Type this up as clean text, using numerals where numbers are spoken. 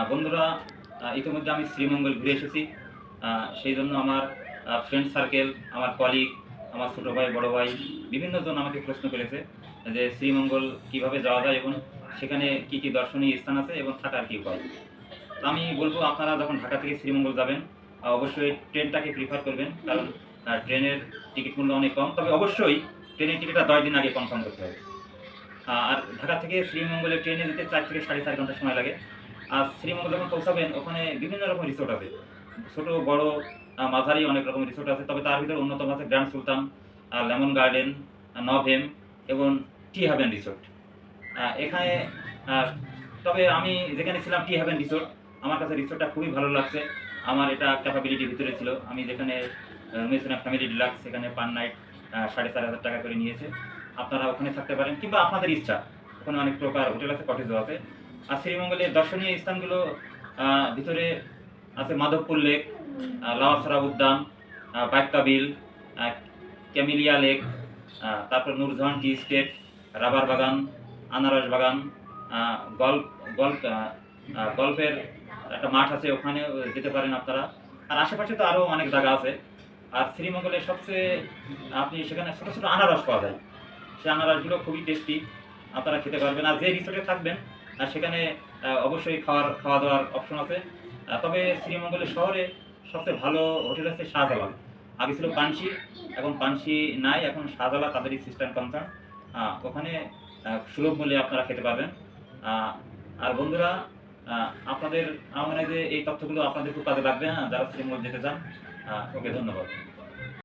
বন্ধুরা, ইতিমধ্যে আমি শ্রীমঙ্গল ঘুরে এসেছি। সেই জন্য আমার ফ্রেন্ড সার্কেল, আমার কলিগ, আমার ছোটো ভাই, বড় ভাই বিভিন্ন জন আমাকে প্রশ্ন করেছে যে শ্রীমঙ্গল কিভাবে যাওয়া যায় এবং সেখানে কি কি দর্শনীয় স্থান আছে এবং থাকার কি উপায়। তো আমি বলব, আপনারা যখন ঢাকা থেকে শ্রীমঙ্গল যাবেন অবশ্যই ট্রেনটাকে প্রিফার করবেন, কারণ ট্রেনের টিকিট মূল্য অনেক কম। তবে অবশ্যই ট্রেনের টিকিটটা 10 দিন আগে কনফার্ম করতে হবে। আর ঢাকা থেকে শ্রীমঙ্গলে ট্রেনে যেতে 4 থেকে 4.5 ঘন্টা সময় লাগে। আর শ্রীমঙ্গল যখন পৌঁছাবেন ওখানে বিভিন্ন রকম রিসোর্ট আছে, ছোট বড় মাঝারি অনেক রকম রিসোর্ট আছে। তবে তার ভিতরে অন্যতম আছে গ্র্যান্ড সুলতান, লেমন গার্ডেন, নভেম এবং টি হ্যাভেন রিসোর্ট। এখানে তবে আমি যেখানে ছিলাম টি হ্যাভেন রিসোর্ট, আমার কাছে রিসোর্টটা খুবই ভালো লাগছে। আমার এটা ক্যাপাবিলিটির ভিতরে ছিল। আমি যেখানে রুমে ছিলাম ফ্যামিলি ডিলাক্স, সেখানে পার নাইট 4,500 টাকা করে নিয়েছে। আপনারা ওখানে থাকতে পারেন কিংবা আপনাদের ইচ্ছা, ওখানে অনেক প্রকার হোটেল আছে, কটেজও আছে। আর শ্রীমঙ্গলের দর্শনীয় স্থানগুলো ভিতরে আছে মাধবপুর লেক, লাওয়াছড়া উদ্যান, বাইক্কা বিল, ক্যামিলিয়া লেক, তারপর নূরজাহান টি স্টেট, রাবার বাগান, আনারস বাগান, গল্ফ গল্ফ গল্ফের একটা মাঠ আছে, ওখানে যেতে পারেন আপনারা। আর আশেপাশে তো আরও অনেক জায়গা আছে। আর শ্রীমঙ্গলের সবচেয়ে আপনি সেখানে ছোটো ছোটো আনারস পাওয়া যায়, সেই আনারসগুলো খুবই টেস্টি, আপনারা খেতে পারবেন। আর যে রিসোর্টে থাকবেন সেখানে অবশ্যই খাওয়া দাওয়ার অপশন আছে। তবে শ্রীমঙ্গলের শহরে সবচেয়ে ভালো হোটেল আছে শাহজালাল। আগে ছিল পানসি, এখন পানসি নাই, এখন শাহজালাল তাদেরই সিস্টেম কনসার্ন। ওখানে সুলভ মূল্যে আপনারা খেতে পারবেন। আর বন্ধুরা, আপনাদের আমার মনে হয় যে এই তথ্যগুলো আপনাদের খুব কাজে লাগবে, যারা শ্রীমঙ্গল যেতে চান। ওকে, ধন্যবাদ।